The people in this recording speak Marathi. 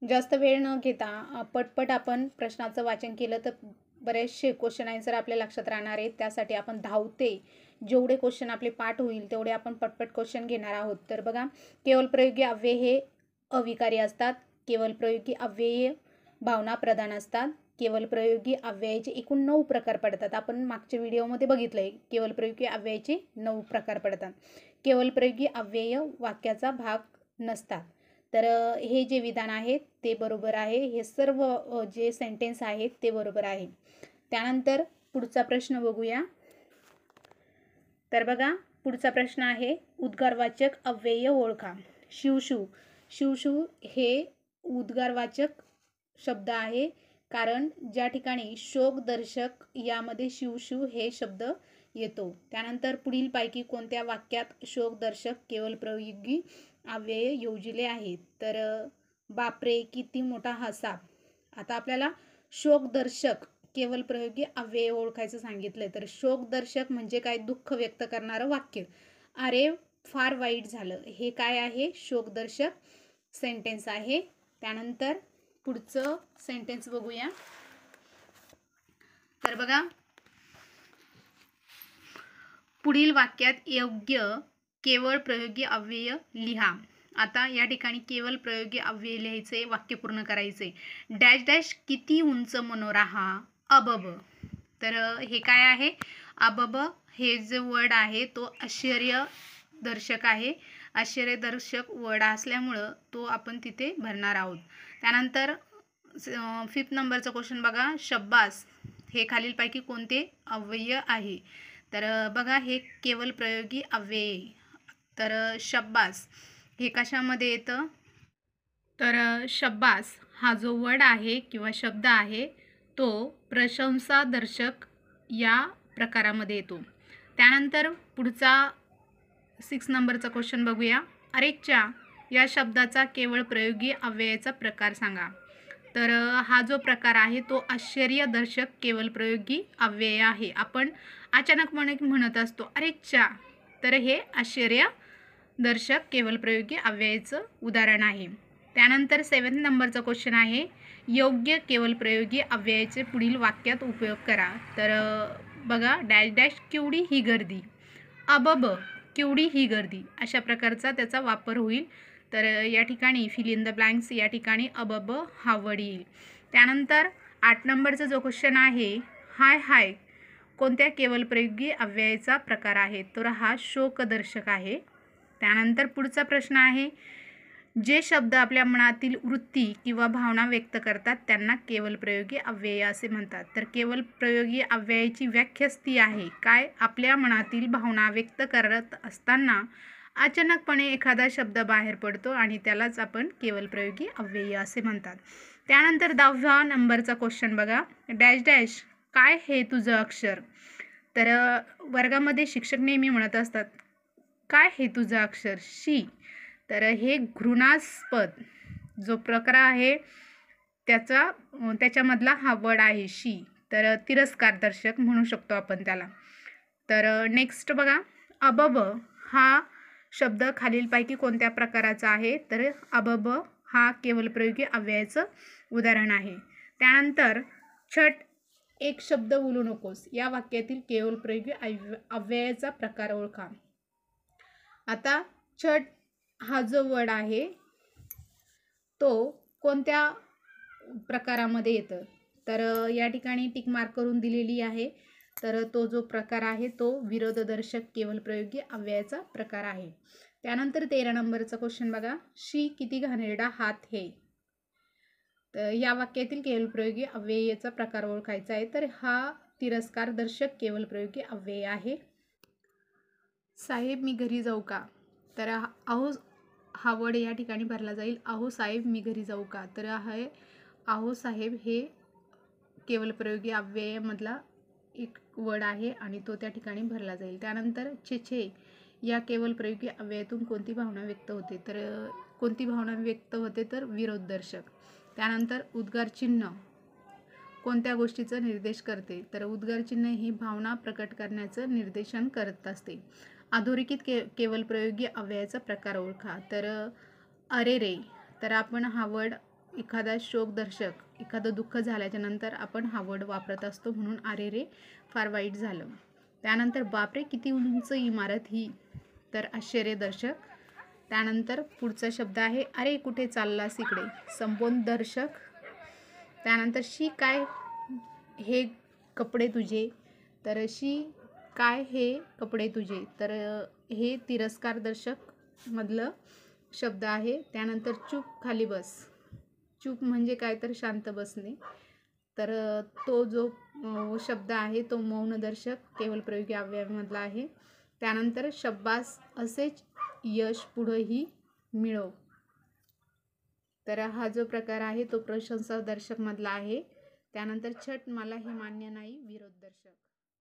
जास्त वेळ न घेता पटपट आपण प्रश्नाचं वाचन केलं तर बरेचसे क्वेश्चन आन्सर आपल्या लक्षात राहणार आहेत. त्यासाठी आपण धावते जेवढे क्वेश्चन आपले पाठ होईल तेवढे आपण पटपट क्वेश्चन घेणार आहोत. तर बघा, केवळ प्रयोगी अव्यय हे अविकारी असतात. केवळ प्रयोगी अव्यय भावना प्रधान असतात. केवळ प्रयोगी अव्ययाचे एकूण 9 प्रकार पडतात. आपण मागच्या व्हिडिओमध्ये बघितलंय केवळ प्रयोगी अव्ययाचे 9 प्रकार पडतात. केवळ प्रयोगी अव्यय वाक्याचा भाग नसतात. तर हे जे विधान आहे ते बरोबर आहे. हे सर्व जे सेंटेन्स आहेत ते बरोबर आहे. त्यानंतर पुढचा प्रश्न बघूया. तर बघा, पुढचा प्रश्न आहे उद्गारवाचक अव्यय ओळखा. शिवशू. शिवशू हे उद्गारवाचक शब्द आहे, कारण ज्या ठिकाणी शोकदर्शक यामध्ये शिवशू हे शब्द येतो. त्यानंतर पुढीलपैकी कोणत्या वाक्यात शोकदर्शक केवळ प्रयोगी अव्यय योजिले आहेत? तर बापरे किती मोठा हसा. आता आपल्याला शोकदर्शक केवळ प्रयोगी अव्यय ओळखायचं सांगितलंय. तर शोकदर्शक म्हणजे काय? दुःख व्यक्त करणारं वाक्य. अरे फार वाईट झालं, हे काय आहे? शोकदर्शक सेंटेन्स आहे. त्यानंतर पुढचं सेंटेन्स बघूया. तर बघा, पुढील वाक्यात योग्य केवळ प्रयोगी अव्यय लिहा. आता या ठिकाणी केवळ प्रयोगी अव्यय लिहायचे, वाक्य पूर्ण करायचे. डॅश डॅश किती उंच मनोरा हा अबब. तर हे काय आहे? अबब हे जे वर्ड आहे तो आश्चर्यदर्शक आहे. आश्चर्यदर्शक वर्ड असल्यामुळं तो आपण तिथे भरणार आहोत. त्यानंतर 5th नंबरचा क्वेश्चन बघा. शब्बास हे खालीलपैकी कोणते अव्यय आहे? तर बघा, हे केवळ प्रयोगी अव्यय. तर शब्बास हे कशामध्ये येतं? तर शब्बास हा जो वर्ड आहे किंवा शब्द आहे तो प्रशंसादर्शक या प्रकारामध्ये येतो. त्यानंतर पुढचा 6 नंबरचा क्वेश्चन बघूया. अरेच्या या शब्दाचा केवळ प्रयोगी अव्ययाचा प्रकार सांगा. तर हा जो प्रकार आहे तो आश्चर्यदर्शक केवळ प्रयोगी अव्यय आहे. आपण अचानकपणे म्हणत असतो अरेच्या, तर हे आश्चर्यदर्शक केवळ प्रयोगी अव्ययाचं उदाहरण आहे. त्यानंतर 7 नंबरचा क्वेश्चन आहे. योग्य केवळ प्रयोगी अव्ययाचे पुढील वाक्यात उपयोग करा. तर बघा, डॅश डॅश केवढी ही गर्दी, अबब केवढी ही गर्दी, अशा प्रकारचा त्याचा वापर होईल. तर या ठिकाणी फिल इन द ब्लँक्स या ठिकाणी अबब हा वर्ड येईल. त्यानंतर 8 नंबरचा जो क्वेश्चन आहे, हाय हाय कोणत्या केवळ प्रयोगी अव्ययाचा प्रकार आहे? तर हा शोकदर्शक आहे. त्यानंतर पुढचा प्रश्न आहे, जे शब्द आपल्या मनातील वृत्ती किंवा भावना व्यक्त करतात त्यांना केवळ प्रयोगी अव्यय असे म्हणतात. तर केवळ प्रयोगी अव्ययाची व्याख्याच ती आहे काय? आपल्या मनातील भावना व्यक्त करत असताना अचानकपणे एखादा शब्द बाहेर पडतो आणि त्यालाच आपण केवळ प्रयोगी अव्यय असे म्हणतात. त्यानंतर 10व्या नंबरचा क्वेश्चन बघा. डॅश डॅश काय हे तुझं अक्षर? तर वर्गामध्ये शिक्षक नेहमी म्हणत असतात काय हे तुझं अक्षर? शी. तर हे घृणास्पद जो प्रकार आहे त्याच्यामधला हा वर्ड आहे शी. तर तिरस्कारदर्शक म्हणू शकतो आपण त्याला. तर नेक्स्ट बघा, अबब हा शब्द खालीलपैकी कोणत्या प्रकाराचा आहे? तर अबब हा केवळ प्रयोगी अव्ययाचं उदाहरण आहे. त्यानंतर छट एक शब्द बोलू नकोस या वाक्यातील केवळ प्रयोगी अव्ययाचा प्रकार ओळखा. आता छट हा जो वर्ड आहे तो कोणत्या प्रकारामध्ये येतं? तर या ठिकाणी टिक मार्क करून दिलेली आहे. तर तो जो प्रकार आहे तो विरोधदर्शक केवळ प्रयोगी अव्ययाचा प्रकार आहे. त्यानंतर 13 नंबरचा क्वेश्चन बघा. शी किती घाणेरडा हात हे. तर या वाक्यातील केवळ प्रयोगी अव्ययाचा प्रकार ओळखायचा आहे. तर हा तिरस्कारदर्शक केवळ प्रयोगी अव्यय आहे. साहेब मी घरी जाऊ का? तर अहो हा वर्ड या ठिकाणी भरला जाईल. अहो साहेब मी घरी जाऊ का? तर हे अहो साहेब हे केवळ प्रयोगी अव्ययामधला एक वर्ड आहे आणि तो त्या ठिकाणी भरला जाईल. त्यानंतर छे छे या केवळ प्रयोगी अव्ययातून कोणती भावना व्यक्त होते? तर कोणती भावना व्यक्त होते? तर विरोधदर्शक. त्यानंतर उद्गार चिन्ह कोणत्या गोष्टीचं निर्देश करते? तर उद्गार चिन्ह ही भावना प्रकट करण्याचं निर्देशन करत असते. अधोरेखित केवळ प्रयोगी अव्ययाचा प्रकार ओळखा. तर अरे रे, तर आपण हा वर्ड एखादा शोकदर्शक, एखादं दुःख झाल्याच्या नंतर आपण हा वर्ड वापरत असतो, म्हणून अरे रे फार वाईट झालं. त्यानंतर बापरे किती उंच इमारत ही, तर आश्चर्यदर्शक. त्यानंतर पुढचा शब्द आहे अरे कुठे चाललास इकडे, संबोधनदर्शक. त्यानंतर शी काय हे कपडे तुझे, तर शी काय हे कपडे तुझे, तर हे तिरस्कारदर्शक मधलं शब्द आहे. त्यानंतर चूप खाली बस. चूप म्हणजे काय, तर शांत बसणे. तर तो जो शब्द आहे तो मौनदर्शक केवळ प्रयोगी अव्ययामधला आहे. त्यानंतर शब्बास असेच यश पुढंही मिळव. तर हा जो प्रकार आहे तो प्रशंसादर्शक मधला आहे. त्यानंतर छट मला हे मान्य नाही, विरोधदर्शक.